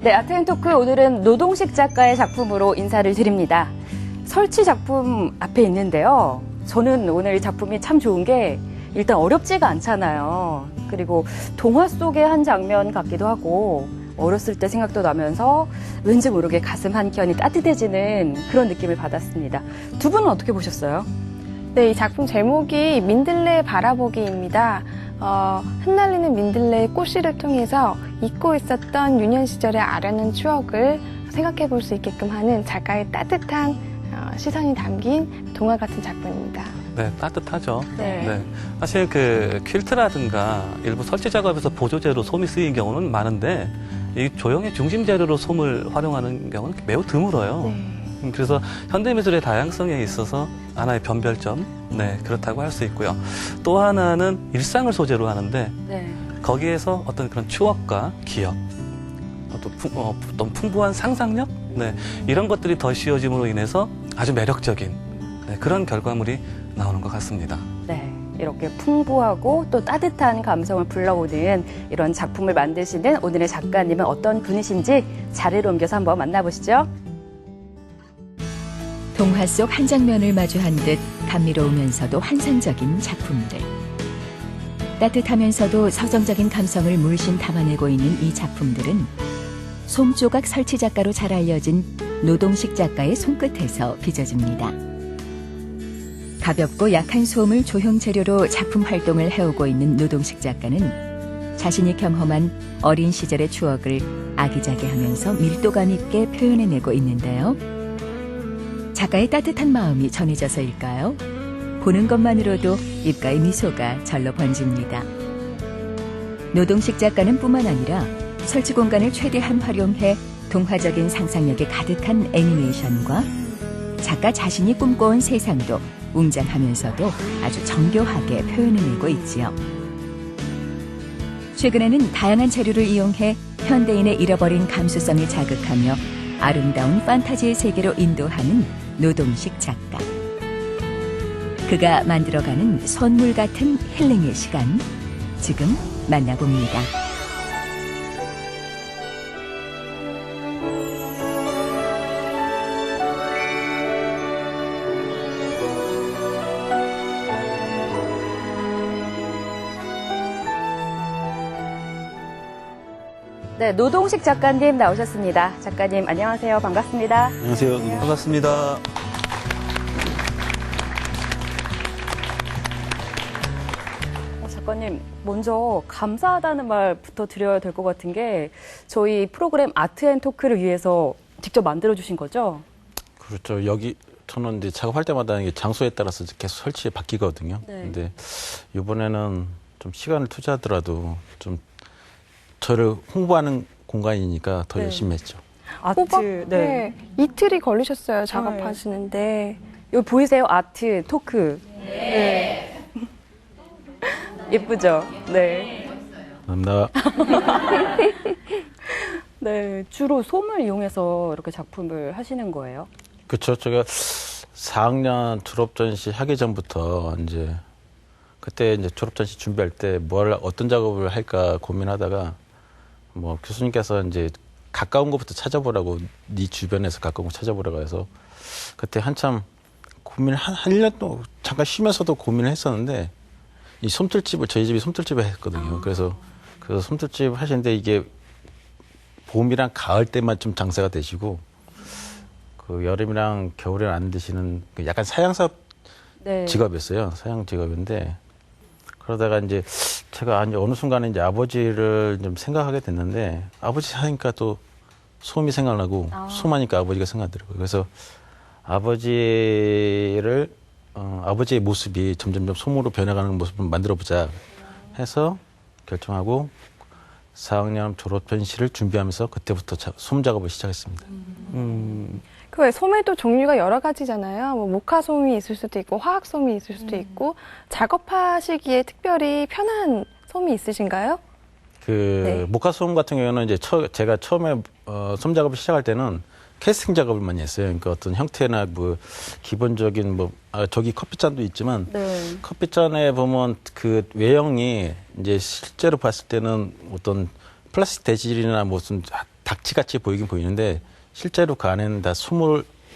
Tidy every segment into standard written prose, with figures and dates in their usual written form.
네, 아트앤토크 오늘은 노동식 작가의 작품으로 인사를 드립니다. 설치 작품 앞에 있는데요. 저는 오늘 이 작품이 참 좋은 게 일단 어렵지가 않잖아요. 그리고 동화 속의 한 장면 같기도 하고 어렸을 때 생각도 나면서 왠지 모르게 가슴 한켠이 따뜻해지는 그런 느낌을 받았습니다. 두 분은 어떻게 보셨어요? 네, 이 작품 제목이 민들레 바라보기입니다. 흩날리는 민들레 꽃씨를 통해서 잊고 있었던 유년 시절의 아련한 추억을 생각해 볼 수 있게끔 하는 작가의 따뜻한 시선이 담긴 동화 같은 작품입니다. 네, 따뜻하죠. 네. 네. 사실 그 퀼트라든가 일부 설치 작업에서 보조재로 솜이 쓰인 경우는 많은데 이 조형의 중심 재료로 솜을 활용하는 경우는 매우 드물어요. 네. 그래서 현대미술의 다양성에 있어서 하나의 변별점, 네, 그렇다고 할 수 있고요. 또 하나는 일상을 소재로 하는데 네. 거기에서 어떤 그런 추억과 기억, 어떤 풍부한 상상력, 네, 이런 것들이 더 씌워짐으로 인해서 아주 매력적인 그런 결과물이 나오는 것 같습니다. 네, 이렇게 풍부하고 또 따뜻한 감성을 불러오는 이런 작품을 만드시는 오늘의 작가님은 어떤 분이신지 자리로 옮겨서 한번 만나보시죠. 동화 속 한 장면을 마주한 듯 감미로우면서도 환상적인 작품들. 따뜻하면서도 서정적인 감성을 물씬 담아내고 있는 이 작품들은 솜조각 설치 작가로 잘 알려진 노동식 작가의 손끝에서 빚어집니다. 가볍고 약한 솜을 조형 재료로 작품 활동을 해오고 있는 노동식 작가는 자신이 경험한 어린 시절의 추억을 아기자기하면서 밀도감 있게 표현해내고 있는데요. 작가의 따뜻한 마음이 전해져서일까요? 보는 것만으로도 입가에 미소가 절로 번집니다. 노동식 작가는 뿐만 아니라 설치 공간을 최대한 활용해 동화적인 상상력이 가득한 애니메이션과 작가 자신이 꿈꿔온 세상도 웅장하면서도 아주 정교하게 표현해내고 있지요. 최근에는 다양한 재료를 이용해 현대인의 잃어버린 감수성을 자극하며 아름다운 판타지의 세계로 인도하는 노동식 작가. 그가 만들어가는 선물 같은 힐링의 시간, 지금 만나봅니다. 네, 노동식 작가님 나오셨습니다. 작가님 안녕하세요. 반갑습니다. 안녕하세요. 반갑습니다. 작가님, 먼저 감사하다는 말부터 드려야 될 것 같은 게 저희 프로그램 아트앤토크를 위해서 직접 만들어주신 거죠? 그렇죠. 여기 저는 이제 작업할 때마다 이게 장소에 따라서 계속 설치에 바뀌거든요. 네. 근데 이번에는 좀 시간을 투자하더라도 좀 저를 홍보하는 공간이니까 더 네. 열심히 했죠. 아트, 네. 이틀이 걸리셨어요, 작업하시는데. 여기 보이세요? 아트, 토크. 네. 예쁘죠? 네. 감사합니다. 네, 주로 솜을 이용해서 이렇게 작품을 하시는 거예요? 그렇죠. 제가 4학년 졸업 전시 하기 전부터 이제 그때 이제 졸업 전시 준비할 때 어떤 작업을 할까 고민하다가 뭐 교수님께서 이제 가까운 것부터 찾아보라고 네 주변에서 가까운 거 찾아보라고 해서 그때 한참 고민을 한 1년 동안 잠깐 쉬면서도 고민을 했었는데 이 솜틀집을 저희 집이 솜틀집을 했거든요. 그래서 그 솜틀집 하시는데 이게 봄이랑 가을 때만 좀 장사가 되시고 그 여름이랑 겨울에는 안 드시는 약간 사양사업 네. 직업이었어요. 사양 직업인데 그러다가 이제 제가 어느 순간에 이제 아버지를 좀 생각하게 됐는데 아버지 하니까 또 솜이 생각나고 솜하니까 아버지가 생각나더라고요. 그래서 아버지의 모습이 점점점 솜으로 변해가는 모습을 만들어보자 해서 결정하고 4학년 졸업 전시를 준비하면서 그때부터 솜 작업을 시작했습니다. 그 솜에도 종류가 여러 가지잖아요. 뭐 모카솜이 있을 수도 있고 화학솜이 있을 수도 있고 작업하시기에 특별히 편한 솜이 있으신가요? 네. 모카솜 같은 경우는 이제 제가 처음에 솜 작업을 시작할 때는 캐스팅 작업을 많이 했어요. 그러니까 어떤 형태나 뭐 기본적인 저기 커피잔도 있지만 네. 커피잔에 보면 그 외형이 이제 실제로 봤을 때는 어떤 플라스틱 재질이나 무슨 닭치같이 보이긴 보이는데 실제로 그 안에는 다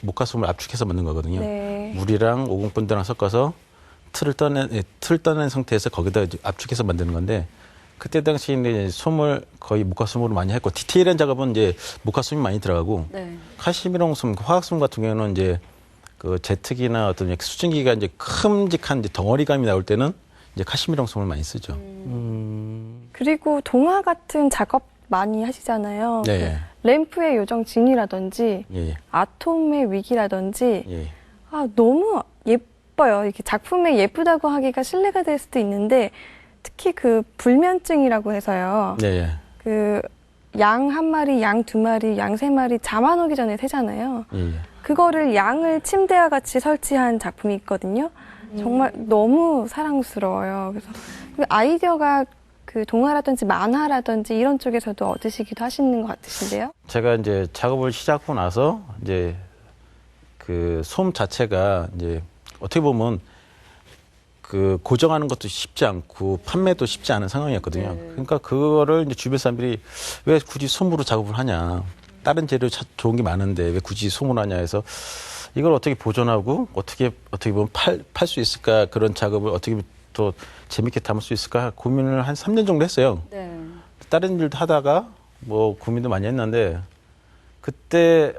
목화솜을 압축해서 만든 거거든요. 네. 물이랑 오공분들랑 섞어서 틀을 떠낸 상태에서 거기다 이제 압축해서 만드는 건데 그때 당시에는 이제 솜을 거의 목화솜으로 많이 했고 디테일한 작업은 이제 목화솜이 많이 들어가고 네. 카시미롱솜, 화학솜 같은 경우는 이제 그 제트기나 어떤 수증기가 이제 큼직한 이제 덩어리감이 나올 때는 이제 카시미롱솜을 많이 쓰죠. 그리고 동화 같은 작업 많이 하시잖아요. 네, 램프의 요정 진이라든지 예, 예, 아톰의 위기라든지 예. 너무 예뻐요. 이렇게 작품에 예쁘다고 하기가 실례가 될 수도 있는데 특히 그 불면증이라고 해서요. 예, 예. 그 양 한 마리, 양 두 마리, 양 세 마리 잠 안 오기 전에 새잖아요. 예, 예. 그거를 양을 침대와 같이 설치한 작품이 있거든요. 정말 너무 사랑스러워요. 그래서 그 아이디어가 그 동화라든지 만화라든지 이런 쪽에서도 얻으시기도 하시는 것 같으신데요. 제가 이제 작업을 시작하고 나서 이제 그 솜 자체가 이제 어떻게 보면 그 고정하는 것도 쉽지 않고 판매도 쉽지 않은 상황이었거든요. 네. 그러니까 그거를 이제 주변 사람들이 왜 굳이 솜으로 작업을 하냐. 다른 재료 좋은 게 많은데 왜 굳이 솜으로 하냐 해서 이걸 어떻게 보존하고 어떻게 보면 팔 수 있을까 그런 작업을 어떻게 또 재밌게 담을 수 있을까 고민을 한 3년 정도 했어요. 네. 다른 일도 하다가 뭐 고민도 많이 했는데 그때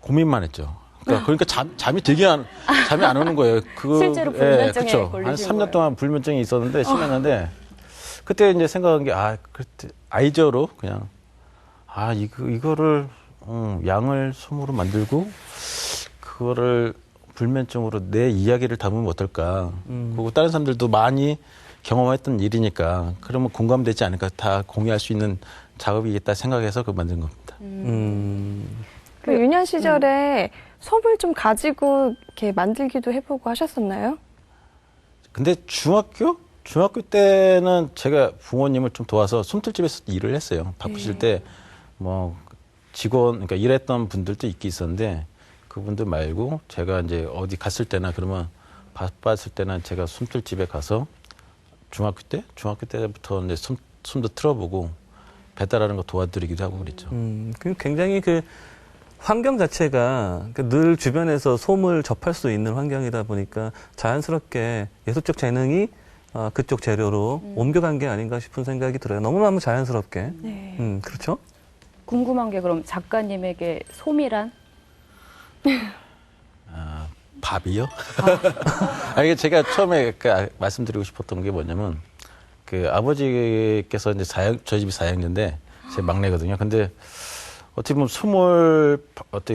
고민만 했죠. 그러니까 잠이 잠이 안 오는 거예요. 실제로 불면증에 그쵸. 걸리신 한 3년 거예요. 동안 불면증이 있었는데 심했는데 그때 이제 생각한 게 그때 아이디어로 그냥 이거를 양을 솜으로 만들고 그거를 불면증으로 내 이야기를 담으면 어떨까. 그리고 다른 사람들도 많이 경험했던 일이니까 그러면 공감되지 않을까. 다 공유할 수 있는 작업이겠다 생각해서 만든 겁니다. 그 유년 시절에 솜을 좀 가지고 이렇게 만들기도 해보고 하셨었나요? 근데 중학교 때는 제가 부모님을 좀 도와서 솜틀집에서 일을 했어요. 바쁘실 때 뭐 그러니까 일했던 분들도 있긴 있었는데 그분들 말고 제가 이제 어디 갔을 때나 그러면 바빴을 때는 제가 솜틀집에 가서 중학교 때부터 이제 솜도 틀어보고 배달하는 거 도와드리기도 하고 그랬죠. 굉장히 그 환경 자체가 늘 주변에서 솜을 접할 수 있는 환경이다 보니까 자연스럽게 예술적 재능이 그쪽 재료로 옮겨간 게 아닌가 싶은 생각이 들어요. 너무너무 자연스럽게. 네. 그렇죠? 궁금한 게 그럼 작가님에게 솜이란? 밥이요? 이게 제가 처음에 말씀드리고 싶었던 게 뭐냐면 그 아버지께서 이제 저희 집이 4형제인데 제 막내거든요. 근데 어떻게 보면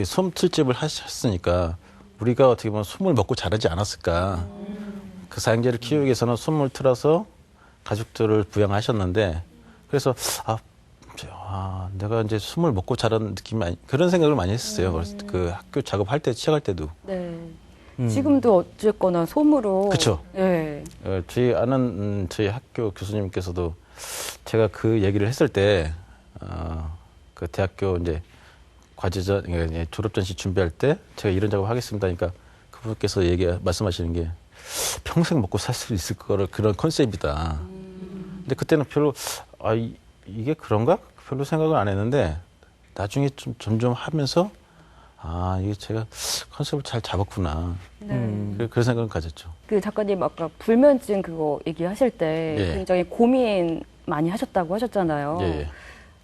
솜틀집을 하셨으니까 우리가 어떻게 보면 솜을 먹고 자라지 않았을까. 그 4형제를 키우기 위해서는 솜을 틀어서 가족들을 부양하셨는데 그래서 내가 이제 솜을 먹고 자란 느낌이 그런 생각을 많이 했었어요. 그래서 그 학교 작업할 때 시작할 때도. 네. 지금도 어쨌거나 솜으로. 그쵸. 네. 저희 아는 저희 학교 교수님께서도 제가 그 얘기를 했을 때 그 대학교 이제 과제전 졸업전시 준비할 때 제가 이런 작업 하겠습니다. 그러니까 그분께서 말씀하시는 게 평생 먹고 살 수 있을 거를 그런 컨셉이다. 근데 그때는 별로 이게 그런가? 별로 생각을 안 했는데 나중에 좀 점점 하면서 이게 제가 컨셉을 잘 잡았구나. 그런 생각을 가졌죠. 그 작가님 아까 불면증 그거 얘기하실 때 예. 굉장히 고민 많이 하셨다고 하셨잖아요. 예.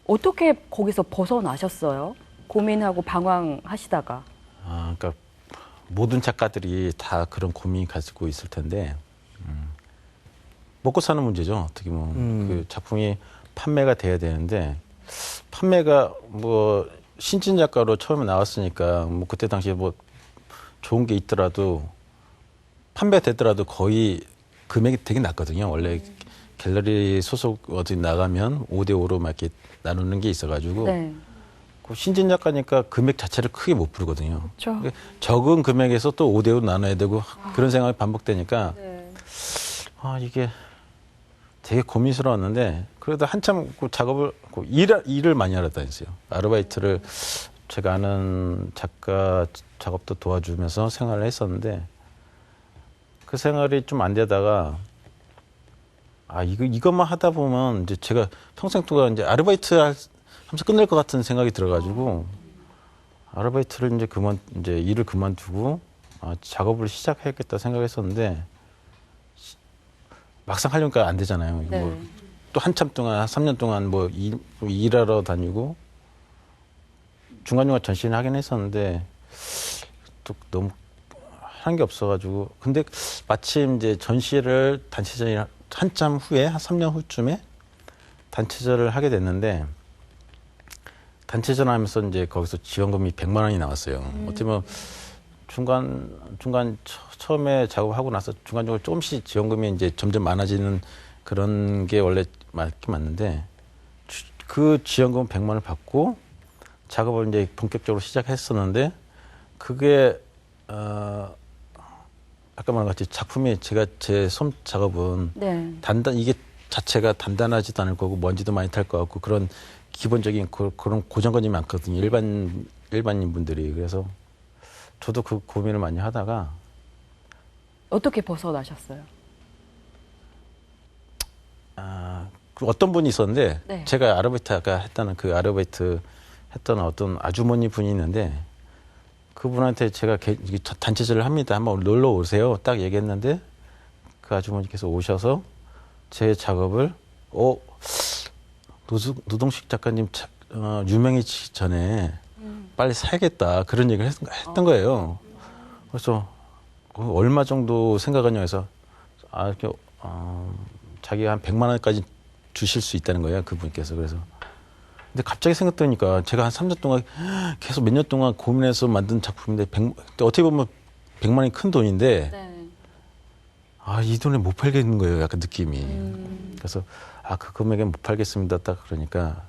어떻게 거기서 벗어나셨어요? 고민하고 방황하시다가. 그러니까 모든 작가들이 다 그런 고민이 가지고 있을 텐데 먹고 사는 문제죠. 어떻게 보면 그 작품이 판매가 돼야 되는데 판매가 뭐 신진 작가로 처음에 나왔으니까 뭐 그때 당시에 뭐 좋은 게 있더라도 판매되더라도 거의 금액이 되게 낮거든요. 원래 갤러리 소속 어디 나가면 5대5로 막 이렇게 나누는 게 있어가지고 네. 그 신진 작가니까 금액 자체를 크게 못 부르거든요. 그렇죠. 적은 금액에서 또 5대5 나눠야 되고 그런 생각이 반복되니까 네. 이게 되게 고민스러웠는데 그래도 한참 그 작업을 일을 많이 하다녔어요. 아르바이트를 제가 아는 작가 작업도 도와주면서 생활을 했었는데 그 생활이 좀 안 되다가 이것만 하다 보면 이제 제가 평생 동안 이제 아르바이트 하면서 끝낼 것 같은 생각이 들어가지고 아르바이트를 이제 일을 그만두고 작업을 시작해야겠다 생각했었는데 막상 하려니까 안 되잖아요. 네. 뭐 또 한참 동안 한 3년 동안 뭐 일하러 다니고 중간중간 전시는 하긴 했었는데 또 너무 한 게 없어가지고 근데 마침 이제 전시를 단체전이 한참 후에 한 3년 후쯤에 단체전을 하게 됐는데 단체전 하면서 이제 거기서 지원금이 100만 원이 나왔어요. 어떻게 보면 중간 처음에 작업하고 나서 중간중간 조금씩 지원금이 이제 점점 많아지는 그런 게 원래 맞는데 그 지원금 100만 원을 받고 작업을 이제 본격적으로 시작했었는데 그게 아까 말한 같이 작품이 제 손 작업은 네. 이게 자체가 단단하지도 않을 거고 먼지도 많이 탈 것 같고 그런 기본적인 그런 고정관념이 많거든요. 일반인 분들이. 그래서 저도 그 고민을 많이 하다가 어떻게 벗어나셨어요? 그 어떤 분이 있었는데 네. 제가 아르바이트 아까 했다는 그 아르바이트 했던 어떤 아주머니 분이 있는데 그분한테 제가 단체전을 합니다. 한번 놀러 오세요. 딱 얘기했는데 그 아주머니께서 오셔서 제 작업을 노동식 작가님 유명해지기 전에 빨리 사야겠다 그런 얘기를 했던 거예요. 그래서 얼마 정도 생각하냐 해서 자기가 한 100만 원까지 주실 수 있다는 거예요. 그분께서. 그래서 근데 갑자기 생각해보니까 제가 한 3년 동안 계속 몇 년 동안 고민해서 만든 작품인데 어떻게 보면 100만 원이 큰 돈인데 네. 이 돈에 못 팔겠는 거예요. 약간 느낌이. 그래서 그 금액에 못 팔겠습니다. 딱 그러니까